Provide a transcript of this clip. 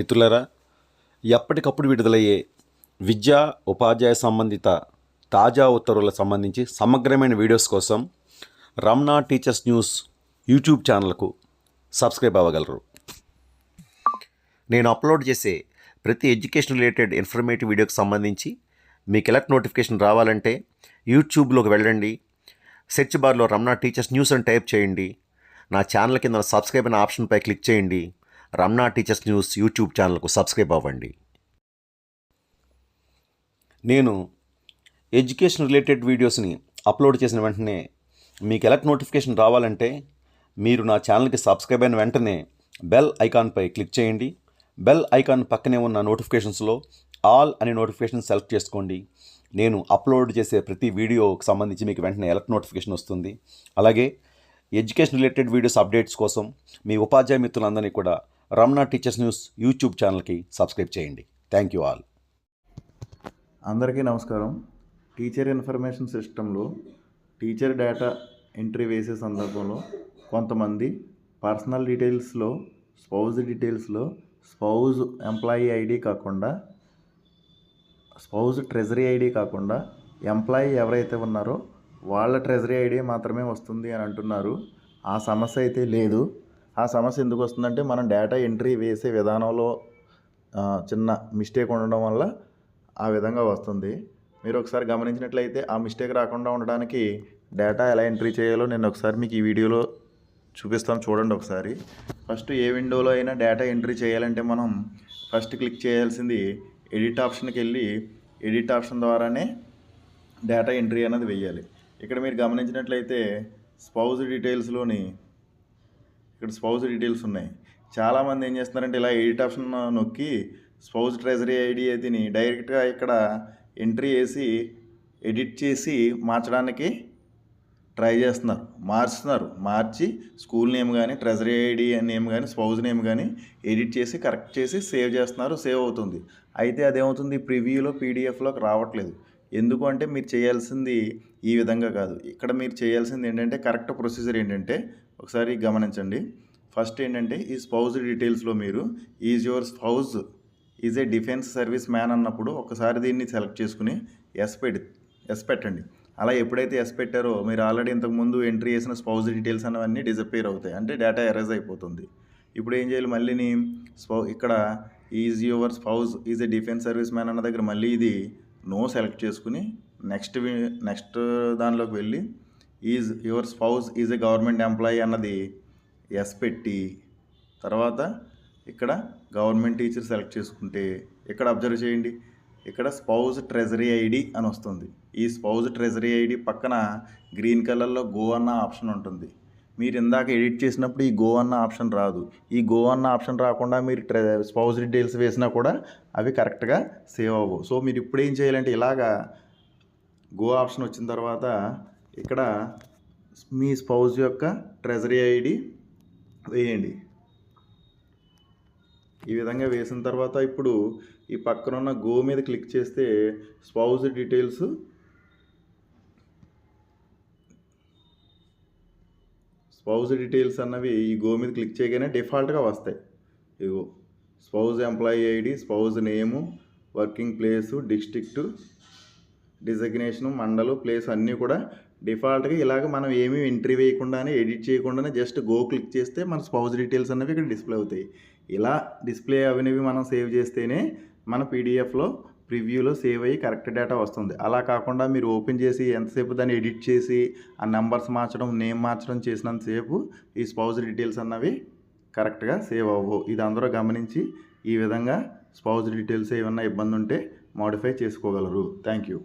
మిత్రులారా, ఎప్పటికప్పుడు విడుదలయ్యే విద్యా ఉపాధ్యాయ సంబంధిత తాజా ఉత్తర్వులకు సంబంధించి సమగ్రమైన వీడియోస్ కోసం రమణ టీచర్స్ న్యూస్ యూట్యూబ్ ఛానల్కు సబ్స్క్రైబ్ అవ్వగలరు. నేను అప్లోడ్ చేసే ప్రతి ఎడ్యుకేషన్ రిలేటెడ్ ఇన్ఫర్మేటివ్ వీడియోకి సంబంధించి మీకు ఎలర్ట్ నోటిఫికేషన్ రావాలంటే యూట్యూబ్లోకి వెళ్ళండి, సెర్చ్ బార్లో రమణ టీచర్స్ న్యూస్ అని టైప్ చేయండి. నా ఛానల్ కింద సబ్స్క్రైబ్ అనే ఆప్షన్పై క్లిక్ చేయండి. రమణ టీచర్స్ న్యూస్ యూట్యూబ్ ఛానల్కు సబ్స్క్రైబ్ అవ్వండి. నేను ఎడ్యుకేషన్ రిలేటెడ్ వీడియోస్ని అప్లోడ్ చేసిన వెంటనే మీకు ఎలర్ట్ నోటిఫికేషన్ రావాలంటే మీరు నా ఛానల్కి సబ్స్క్రైబ్ అయిన వెంటనే బెల్ ఐకాన్పై క్లిక్ చేయండి. బెల్ ఐకాన్ పక్కనే ఉన్న నోటిఫికేషన్స్లో ఆల్ అనే నోటిఫికేషన్ సెలెక్ట్ చేసుకోండి. నేను అప్లోడ్ చేసే ప్రతి వీడియోకి సంబంధించి మీకు వెంటనే ఎలర్ట్ నోటిఫికేషన్ వస్తుంది. అలాగే ఎడ్యుకేషన్ రిలేటెడ్ వీడియోస్ అప్డేట్స్ కోసం మీ ఉపాధ్యాయ మిత్రులందరినీ కూడా రమణ టీచర్స్ న్యూస్ యూట్యూబ్ ఛానల్కి సబ్స్క్రైబ్ చేయండి. Thank you all. అందరికీ నమస్కారం. టీచర్ ఇన్ఫర్మేషన్ సిస్టంలో టీచర్ డేటా ఎంట్రీ వేసే సందర్భంలో కొంతమంది పర్సనల్ డీటెయిల్స్లో స్పౌజ్ ఎంప్లాయీ ఐడి కాకుండా స్పౌజ్ ట్రెజరీ ఐడి కాకుండా ఎంప్లాయీ ఎవరైతే ఉన్నారో వాళ్ళ ట్రెజరీ ఐడి మాత్రమే వస్తుంది అని అంటున్నారు. ఆ సమస్య అయితే లేదు. ఆ సమస్య ఎందుకు వస్తుందంటే మనం డేటా ఎంట్రీ వేసే విధానంలో చిన్న మిస్టేక్ ఉండడం వల్ల ఆ విధంగా వస్తుంది. మీరు ఒకసారి గమనించినట్లయితే ఆ మిస్టేక్ రాకుండా ఉండడానికి డేటా ఎలా ఎంట్రీ చేయాలో నేను ఒకసారి మీకు ఈ వీడియోలో చూపిస్తాను, చూడండి ఒకసారి. ఫస్ట్ ఏ విండోలో అయినా డేటా ఎంట్రీ చేయాలంటే మనం ఫస్ట్ క్లిక్ చేయాల్సింది ఎడిట్ ఆప్షన్కి వెళ్ళి ఎడిట్ ఆప్షన్ ద్వారానే డేటా ఎంట్రీ అనేది వేయాలి. ఇక్కడ మీరు గమనించినట్లయితే స్పౌజ్ డీటెయిల్స్లోని ఇక్కడ స్పౌజ్ డీటెయిల్స్ ఉన్నాయి. చాలామంది ఏం చేస్తున్నారంటే ఇలా ఎడిట్ ఆప్షన్ నొక్కి స్పౌజ్ ట్రెజరీ ఐడి అదిని డైరెక్ట్గా ఇక్కడ ఎంట్రీ వేసి ఎడిట్ చేసి మార్చడానికి ట్రై చేస్తున్నారు, మార్చి స్కూల్ నేమ్ కానీ ట్రెజరీ ఐడి నేమ్ కానీ స్పౌజ్ నేమ్ కానీ ఎడిట్ చేసి కరెక్ట్ చేసి సేవ్ చేస్తున్నారు. సేవ్ అవుతుంది. అయితే అదేమవుతుంది, ప్రివ్యూలో పీడిఎఫ్లోకి రావట్లేదు. ఎందుకు అంటే మీరు చేయాల్సింది ఈ విధంగా కాదు. ఇక్కడ మీరు చేయాల్సింది ఏంటంటే కరెక్ట్ ప్రొసీజర్ ఏంటంటే ఒకసారి గమనించండి. ఫస్ట్ ఏంటంటే ఈ స్పౌజ్ డీటెయిల్స్లో మీరు your spouse is a defence service man అన్నప్పుడు ఒకసారి దీన్ని సెలెక్ట్ చేసుకుని ఎస్ పెట్టండి. అలా ఎప్పుడైతే ఎస్ పెట్టారో మీరు ఆల్రెడీ ఇంతకుముందు ఎంట్రీ చేసిన స్పౌజ్ డీటెయిల్స్ అనేవన్నీ డిసప్పేర్ అవుతాయి, అంటే డేటా ఎరేజ్ అయిపోతుంది. ఇప్పుడు ఏం చేయాలి, మళ్ళీని ఇక్కడ your spouse is a defence service man అన్న దగ్గర మళ్ళీ ఇది నో సెలెక్ట్ చేసుకుని నెక్స్ట్ దానిలోకి వెళ్ళి your spouse is a government employee అన్నది ఎస్ పెట్టి తర్వాత ఇక్కడ గవర్నమెంట్ టీచర్ సెలెక్ట్ చేసుకుంటే ఇక్కడ అబ్జర్వ్ చేయండి, ఇక్కడ స్పౌజ్ ట్రెజరీ ఐడి అని వస్తుంది. ఈ స్పౌజ్ ట్రెజరీ ఐడి పక్కన గ్రీన్ కలర్లో గో అన్న ఆప్షన్ ఉంటుంది. మీరు ఇందాక ఎడిట్ చేసినప్పుడు ఈ గో అన్న ఆప్షన్ రాదు. ఈ గో అన్న ఆప్షన్ రాకుండా మీరు స్పౌజ్ డీటెయిల్స్ వేసినా కూడా అవి కరెక్ట్గా సేవ్ అవ్వవు. సో మీరు ఇప్పుడు ఏం చేయాలంటే ఇలాగా గో ఆప్షన్ వచ్చిన తర్వాత ఇక్కడ మీ స్పౌజ్ యొక్క ట్రెజరీ ఐడి వేయండి. ఈ విధంగా వేసిన తర్వాత ఇప్పుడు ఈ పక్కన ఉన్న గో మీద క్లిక్ చేస్తే స్పౌజ్ డీటెయిల్స్ అన్నవి ఈ గో మీద క్లిక్ చేయగానే డిఫాల్ట్గా వస్తాయి. ఇగో స్పౌజ్ ఎంప్లాయీ ఐడి, స్పౌజ్ నేము, వర్కింగ్ ప్లేసు, డిస్ట్రిక్టు, డిజిగ్నేషను, మండలు, ప్లేస్ అన్నీ కూడా డిఫాల్ట్గా ఇలాగ మనం ఏమీ ఎంట్రీ వేయకుండానే ఎడిట్ చేయకుండానే జస్ట్ గో క్లిక్ చేస్తే మన స్పౌజ్ డీటెయిల్స్ అనేవి ఇక్కడ డిస్ప్లే అవుతాయి. ఇలా డిస్ప్లే అవినవి మనం సేవ్ చేస్తేనే మన పీడిఎఫ్లో ప్రివ్యూలో సేవ్ అయ్యి కరెక్ట్ డేటా వస్తుంది. అలా కాకుండా మీరు ఓపెన్ చేసి ఎంతసేపు దాన్ని ఎడిట్ చేసి ఆ నెంబర్స్ మార్చడం, నేమ్ మార్చడం చేసినంతసేపు ఈ స్పౌజ్ డీటెయిల్స్ అన్నవి కరెక్ట్గా సేవ్ అవ్వవు. ఇది అందరూ గమనించి ఈ విధంగా స్పౌజ్ డీటెయిల్స్ ఏమన్నా ఇబ్బంది ఉంటే మోడిఫై చేసుకోగలరు. Thank you.